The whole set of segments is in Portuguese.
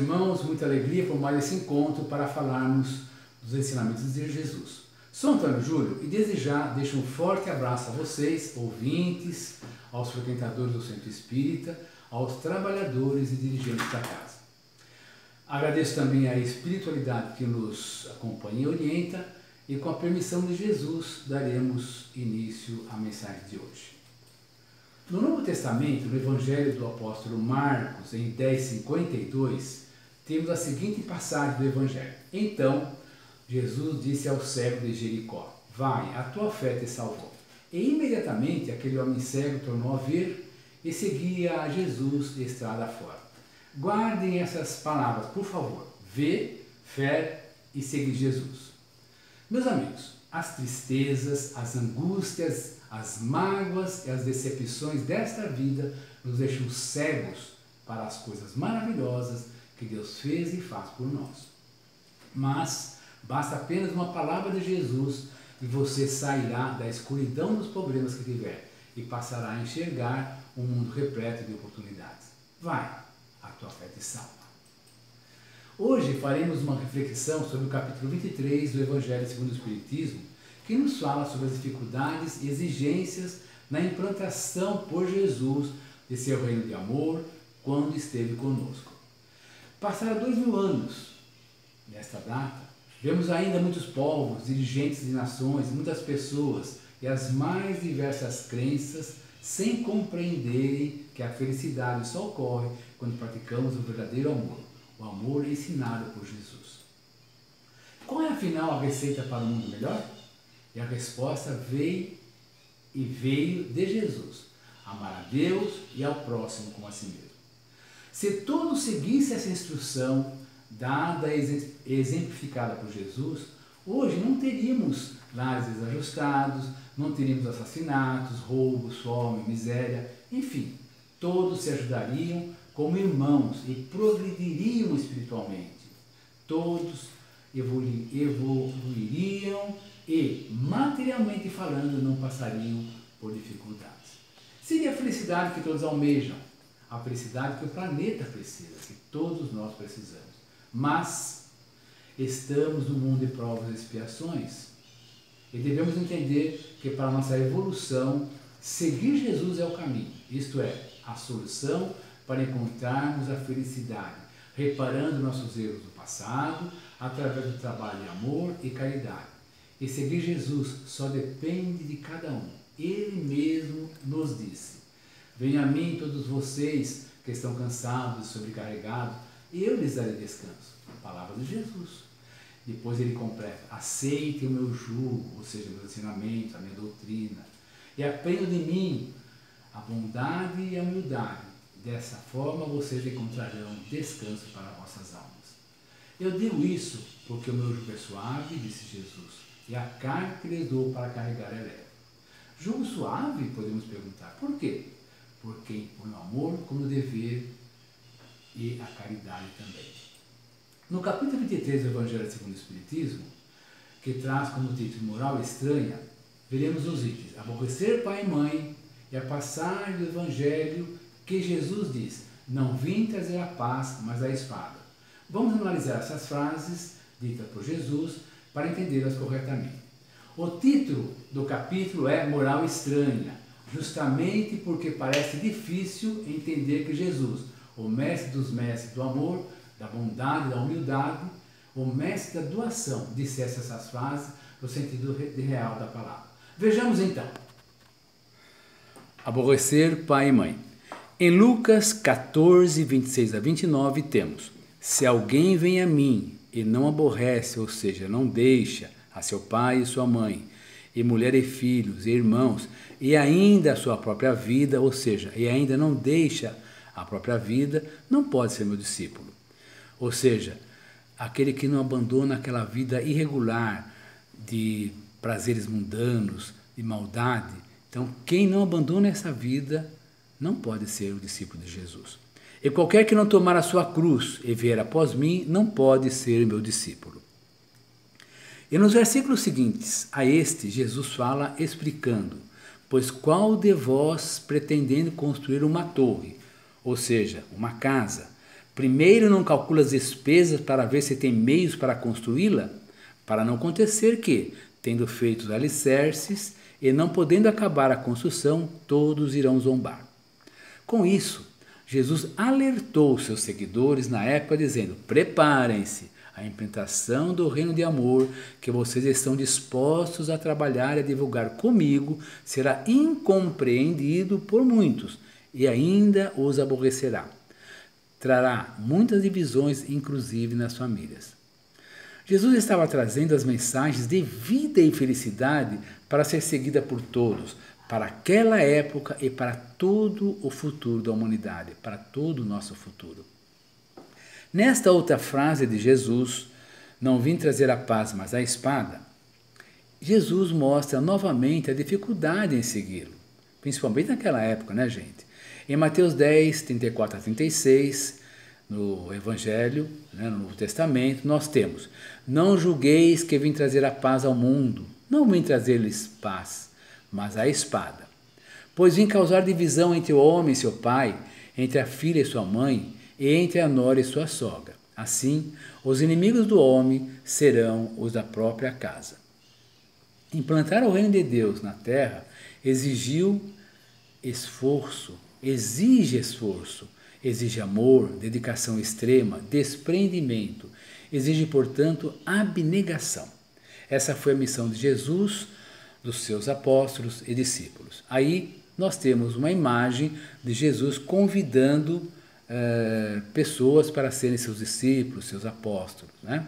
irmãos, muita alegria por mais esse encontro para falarmos dos ensinamentos de Jesus. Sou Antônio Júlio e desde já deixo um forte abraço a vocês, ouvintes, aos frequentadores do Centro Espírita, aos trabalhadores e dirigentes da casa. Agradeço também a espiritualidade que nos acompanha e orienta e com a permissão de Jesus daremos início à mensagem de hoje. No Novo Testamento, no Evangelho do Apóstolo Marcos, em 10:52, temos a seguinte passagem do Evangelho. Então, Jesus disse ao cego de Jericó: vai, a tua fé te salvou. E imediatamente aquele homem cego tornou a ver e seguia a Jesus de estrada fora. Guardem essas palavras, por favor. Vê, fé e seguir Jesus. Meus amigos, as tristezas, as angústias, as mágoas e as decepções desta vida nos deixam cegos para as coisas maravilhosas que Deus fez e faz por nós. Mas basta apenas uma palavra de Jesus e você sairá da escuridão dos problemas que tiver e passará a enxergar um mundo repleto de oportunidades. Vai, a tua fé te salva. Hoje faremos uma reflexão sobre o capítulo 23 do Evangelho segundo o Espiritismo, que nos fala sobre as dificuldades e exigências na implantação por Jesus de seu reino de amor quando esteve conosco. Passaram 2000 anos nesta data, vemos ainda muitos povos, dirigentes de nações, muitas pessoas e as mais diversas crenças sem compreenderem que a felicidade só ocorre quando praticamos o verdadeiro amor, o amor ensinado por Jesus. Qual é afinal a receita para um mundo melhor? E a resposta veio de Jesus: amar a Deus e ao próximo como a si mesmo. Se todos seguissem essa instrução dada e exemplificada por Jesus, hoje não teríamos lares desajustados, não teríamos assassinatos, roubos, fome, miséria, enfim, todos se ajudariam como irmãos e progrediriam espiritualmente. Todos evoluiriam e, materialmente falando, não passariam por dificuldades. Seria a felicidade que todos almejam, a felicidade que o planeta precisa, que todos nós precisamos. Mas estamos no mundo de provas e expiações e devemos entender que para a nossa evolução, seguir Jesus é o caminho, isto é, a solução para encontrarmos a felicidade, reparando nossos erros do passado, através do trabalho de amor e caridade. E seguir Jesus só depende de cada um. Ele mesmo nos disse: venham a mim todos vocês que estão cansados e sobrecarregados, e eu lhes darei descanso. Palavra de Jesus. Depois ele completa: aceitem o meu jugo, ou seja, meus ensinamentos, a minha doutrina, e aprendam de mim a bondade e a humildade. Dessa forma vocês encontrarão descanso para vossas almas. Eu digo isso porque o meu jugo é suave, disse Jesus, e a carga que lhes dou para carregar é leve. Jugo suave? Podemos perguntar. Por quê? Porque impõe o amor como o dever e a caridade também. No capítulo 23 do Evangelho segundo o Espiritismo, que traz como título Moral Estranha, veremos os itens: aborrecer pai e mãe, e a passagem do Evangelho que Jesus diz: não vim trazer a paz, mas a espada. Vamos analisar essas frases ditas por Jesus para entendê-las corretamente. O título do capítulo é Moral Estranha, justamente porque parece difícil entender que Jesus, o mestre dos mestres do amor, da bondade, da humildade, o mestre da doação, dissesse essas frases no sentido real da palavra. Vejamos então. Aborrecer pai e mãe. Em Lucas 14, 26 a 29 temos: se alguém vem a mim e não aborrece, ou seja, não deixa a seu pai e sua mãe, e mulher e filhos, e irmãos, e ainda a sua própria vida, ou seja, e ainda não deixa a própria vida, não pode ser meu discípulo. Ou seja, aquele que não abandona aquela vida irregular de prazeres mundanos, de maldade. Então, quem não abandona essa vida não pode ser o discípulo de Jesus. E qualquer que não tomar a sua cruz e vier após mim, não pode ser meu discípulo. E nos versículos seguintes a este, Jesus fala explicando: pois qual de vós, pretendendo construir uma torre, ou seja, uma casa, Primeiro não calcula as despesas para ver se tem meios para construí-la, para não acontecer que, tendo feito os alicerces e não podendo acabar a construção, todos irão zombar. Com isso, Jesus alertou seus seguidores na época dizendo: preparem-se, a implantação do reino de amor que vocês estão dispostos a trabalhar e a divulgar comigo será incompreendido por muitos e ainda os aborrecerá. Trará muitas divisões, inclusive nas famílias. Jesus estava trazendo as mensagens de vida e felicidade para ser seguida por todos, para aquela época e para todo o futuro da humanidade, para todo o nosso futuro. Nesta outra frase de Jesus, não vim trazer a paz, mas a espada, Jesus mostra novamente a dificuldade em segui-lo, principalmente naquela época, né, gente? Em Mateus 10, 34 a 36, no Evangelho, né, no Novo Testamento, nós temos: não julgueis que vim trazer a paz ao mundo, não vim trazer-lhes paz, mas a espada. Pois vim causar divisão entre o homem e seu pai, entre a filha e sua mãe, e entre a nora e sua sogra. Assim, os inimigos do homem serão os da própria casa. Implantar o reino de Deus na terra exige esforço, exige amor, dedicação extrema, desprendimento, exige, portanto, abnegação. Essa foi a missão de Jesus, dos seus apóstolos e discípulos. Aí nós temos uma imagem de Jesus convidando pessoas para serem seus discípulos, seus apóstolos, né?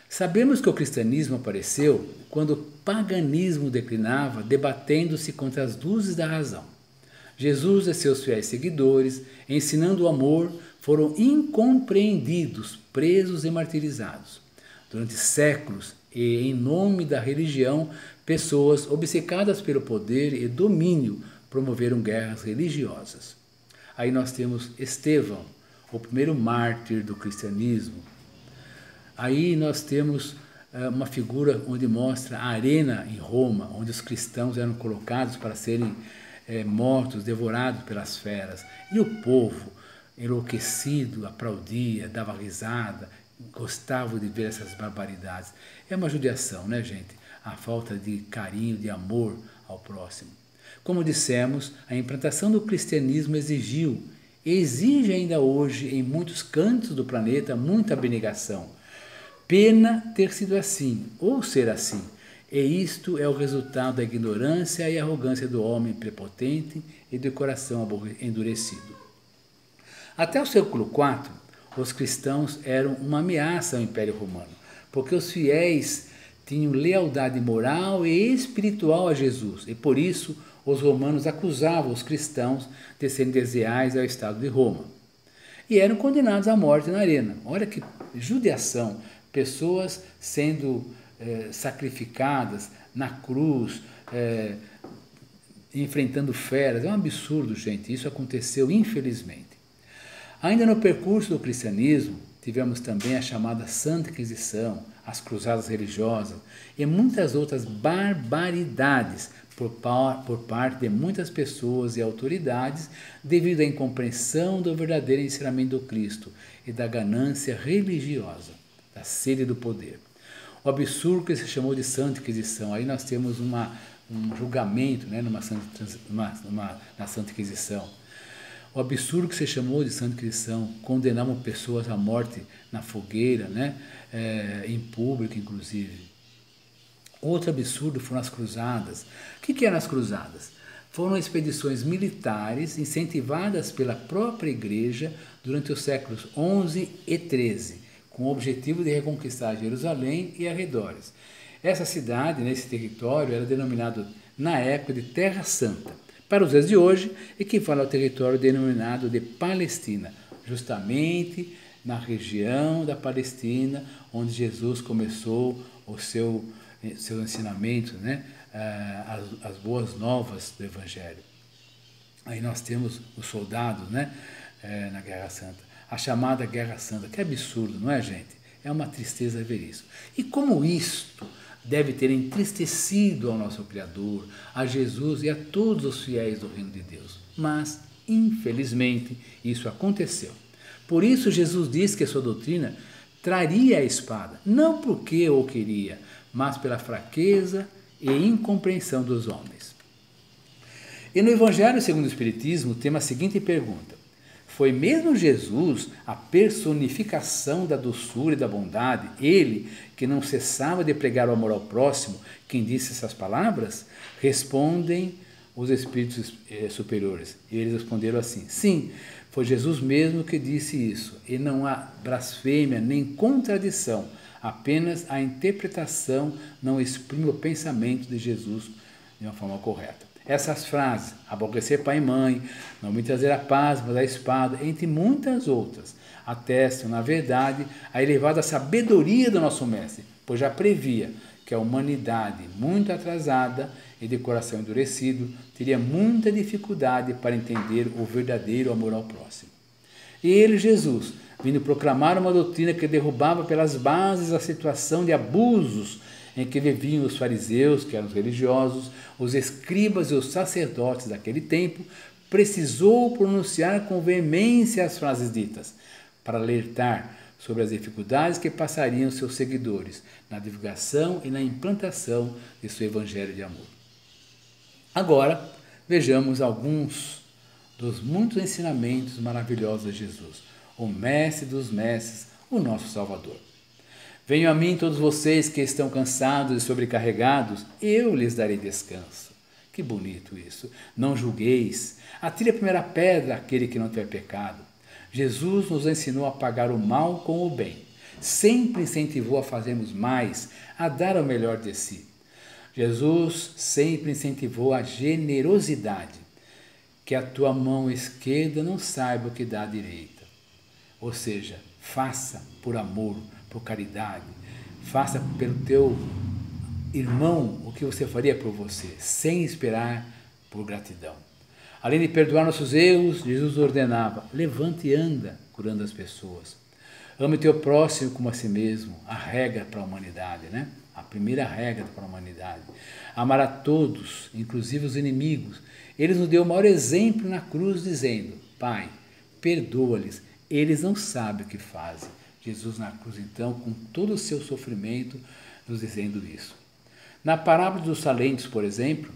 Sabemos que o cristianismo apareceu quando o paganismo declinava, debatendo-se contra as luzes da razão. Jesus e seus fiéis seguidores, ensinando o amor, foram incompreendidos, presos e martirizados. Durante séculos, e em nome da religião, pessoas obcecadas pelo poder e domínio promoveram guerras religiosas. Aí nós temos Estevão, o primeiro mártir do cristianismo. Aí nós temos uma figura onde mostra a arena em Roma, onde os cristãos eram colocados para serem mortos, devorados pelas feras. E o povo, enlouquecido, aplaudia, dava risada, gostava de ver essas barbaridades. É uma judiação, né, gente? A falta de carinho, de amor ao próximo. Como dissemos, a implantação do cristianismo exige ainda hoje em muitos cantos do planeta muita abnegação. Pena ter sido assim, ou ser assim, e isto é o resultado da ignorância e arrogância do homem prepotente e do coração endurecido. Até o século IV, os cristãos eram uma ameaça ao Império Romano, porque os fiéis tinham lealdade moral e espiritual a Jesus, e por isso os romanos acusavam os cristãos de serem desleais ao Estado de Roma. E eram condenados à morte na arena. Olha que judiação, pessoas sendo sacrificadas na cruz, enfrentando feras. É um absurdo, gente, isso aconteceu infelizmente. Ainda no percurso do cristianismo, tivemos também a chamada Santa Inquisição, as cruzadas religiosas e muitas outras barbaridades por parte de muitas pessoas e autoridades devido à incompreensão do verdadeiro ensinamento do Cristo e da ganância religiosa, da sede do poder. O absurdo que se chamou de Santa Inquisição, aí nós temos um julgamento, né, na Santa Inquisição. O absurdo que se chamou de Santa Inquisição, condenamos pessoas à morte na fogueira, né, em público inclusive. Outro absurdo foram as cruzadas. O que eram as cruzadas? Foram expedições militares incentivadas pela própria igreja durante os séculos XI e XIII, com o objetivo de reconquistar Jerusalém e arredores. Essa cidade, nesse território, era denominado na época de Terra Santa. Para os dias de hoje, equivale ao território denominado de Palestina, justamente na região da Palestina, onde Jesus começou o seu ensinamento, né? As boas novas do Evangelho. Aí nós temos os soldados, né? Na Guerra Santa. A chamada Guerra Santa, que absurdo, não é, gente? É uma tristeza ver isso. E como isto deve ter entristecido ao nosso Criador, a Jesus e a todos os fiéis do reino de Deus. Mas, infelizmente, isso aconteceu. Por isso Jesus disse que a sua doutrina traria a espada, não porque o queria, mas pela fraqueza e incompreensão dos homens. E no Evangelho segundo o Espiritismo temos a seguinte pergunta: foi mesmo Jesus a personificação da doçura e da bondade, ele que não cessava de pregar o amor ao próximo, quem disse essas palavras? Respondem os espíritos superiores. E eles responderam assim: sim, foi Jesus mesmo que disse isso, e não há blasfêmia nem contradição, apenas a interpretação não exprime o pensamento de Jesus de uma forma correta. Essas frases, aborrecer pai e mãe, não me trazer a paz, mas a espada, entre muitas outras, atestam, na verdade, a elevada sabedoria do nosso mestre, pois já previa que a humanidade, muito atrasada e de coração endurecido, teria muita dificuldade para entender o verdadeiro amor ao próximo. E ele, Jesus, vindo proclamar uma doutrina que derrubava pelas bases a situação de abusos em que viviam os fariseus, que eram os religiosos, os escribas e os sacerdotes daquele tempo, precisou pronunciar com veemência as frases ditas, para alertar sobre as dificuldades que passariam seus seguidores na divulgação e na implantação de seu evangelho de amor. Agora, vejamos alguns dos muitos ensinamentos maravilhosos de Jesus, o mestre dos mestres, o nosso Salvador. Venham a mim todos vocês que estão cansados e sobrecarregados, eu lhes darei descanso. Que bonito isso. Não julgueis. Atire a primeira pedra aquele que não tiver pecado. Jesus nos ensinou a pagar o mal com o bem. Sempre incentivou a fazermos mais, a dar o melhor de si. Jesus sempre incentivou a generosidade. Que a tua mão esquerda não saiba o que dá a direita. Ou seja, faça por amor, por caridade, faça pelo teu irmão o que você faria por você, sem esperar por gratidão. Além de perdoar nossos erros, Jesus ordenava: levante e anda, curando as pessoas. Ame o teu próximo como a si mesmo, a regra para a humanidade, né? A primeira regra para a humanidade. Amar a todos, inclusive os inimigos. Ele nos deu o maior exemplo na cruz, dizendo: Pai, perdoa-lhes, eles não sabem o que fazem. Jesus na cruz, então, com todo o seu sofrimento, nos dizendo isso. Na parábola dos talentos, por exemplo,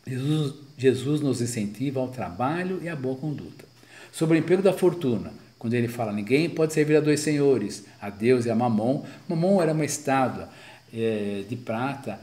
Jesus nos incentiva ao trabalho e à boa conduta. Sobre o emprego da fortuna, quando ele fala: ninguém pode servir a dois senhores, a Deus e a Mamon. Mamon era uma estátua de prata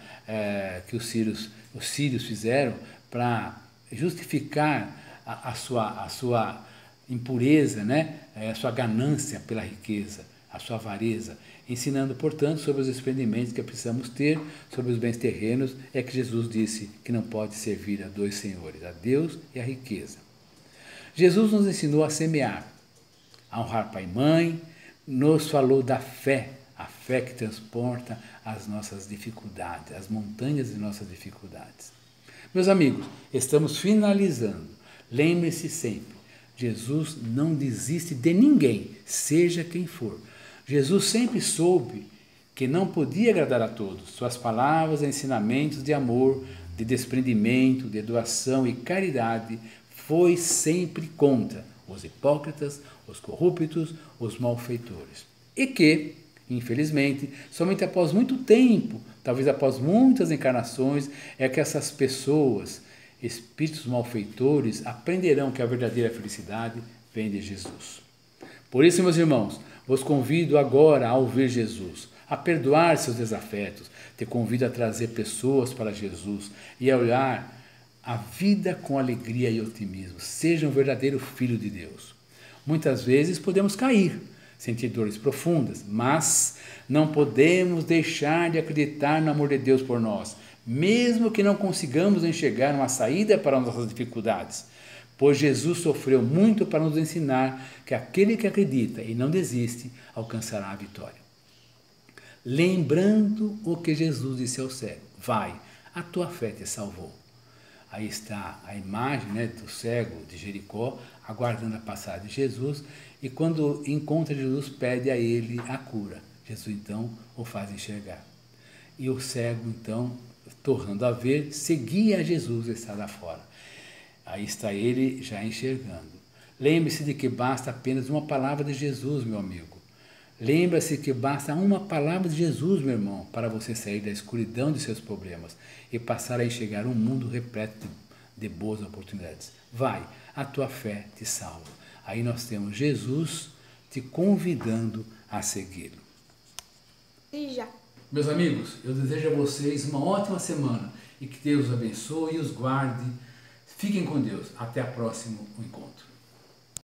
que os sírios fizeram para justificar a sua impureza, né? A sua ganância pela riqueza, a sua avareza, ensinando, portanto, sobre os desprendimentos que precisamos ter, sobre os bens terrenos, é que Jesus disse que não pode servir a dois senhores, a Deus e a riqueza. Jesus nos ensinou a semear, a honrar pai e mãe, nos falou da fé, a fé que transporta as nossas dificuldades, as montanhas de nossas dificuldades. Meus amigos, estamos finalizando. Lembre-se sempre, Jesus não desiste de ninguém, seja quem for. Jesus sempre soube que não podia agradar a todos. Suas palavras e ensinamentos de amor, de desprendimento, de doação e caridade foi sempre contra os hipócritas, os corruptos, os malfeitores. E que, infelizmente, somente após muito tempo, talvez após muitas encarnações, é que essas pessoas, espíritos malfeitores, aprenderão que a verdadeira felicidade vem de Jesus. Por isso, meus irmãos, vos convido agora a ouvir Jesus, a perdoar seus desafetos, te convido a trazer pessoas para Jesus e a olhar a vida com alegria e otimismo. Seja um verdadeiro filho de Deus. Muitas vezes podemos cair, sentir dores profundas, mas não podemos deixar de acreditar no amor de Deus por nós, mesmo que não consigamos enxergar uma saída para nossas dificuldades, pois Jesus sofreu muito para nos ensinar que aquele que acredita e não desiste alcançará a vitória. Lembrando o que Jesus disse ao cego: vai, a tua fé te salvou. Aí está a imagem, né, do cego de Jericó, aguardando a passagem de Jesus, e quando encontra Jesus, pede a ele a cura. Jesus então o faz enxergar. E o cego então, tornando a ver, seguia Jesus a estrada fora. Aí está ele já enxergando. Lembre-se de que basta apenas uma palavra de Jesus, meu amigo. Lembre-se que basta uma palavra de Jesus, meu irmão, para você sair da escuridão de seus problemas e passar a enxergar um mundo repleto de boas oportunidades. Vai, a tua fé te salva. Aí nós temos Jesus te convidando a segui-lo. E já. Meus amigos, eu desejo a vocês uma ótima semana e que Deus os abençoe e os guarde. Fiquem com Deus. Até o próximo encontro.